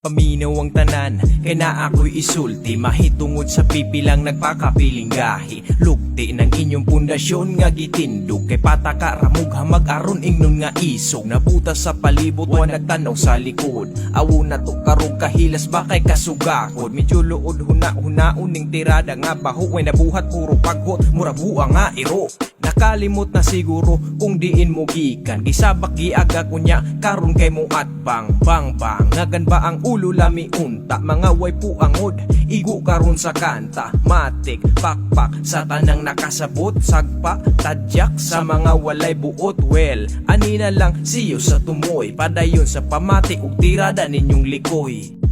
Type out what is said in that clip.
Paminaw ang tanan, kay na ako'y isulti. Mahitungod sa pipilang nagpakapiling gahi. Lukti ng inyong pundasyon nga gitindog. Kay pataka ramog hamag aron ingnon nga isog. Nabutas sa palibot wa nagtanaw sa likod. Awo na to karog kahilas ba kay kasugakod. Medyo luod huna-hunaon ning tirada nga baho. Way nabuhat puro paghot, murabuang nga iro. Nakalimot na siguro kung diin mo gikan. Gisabak giaga kunya karon kay mo at bang ngagan ba ang ulo lami unta. Mga way puangod igo karon sa kanta. Matik pakpak sa tanang nakasabot. Sagpa tadyak sa mga walay buot. Well, anina lang siyo sa tumoy. Padayon sa pamatik ug tirada ninyong likoy.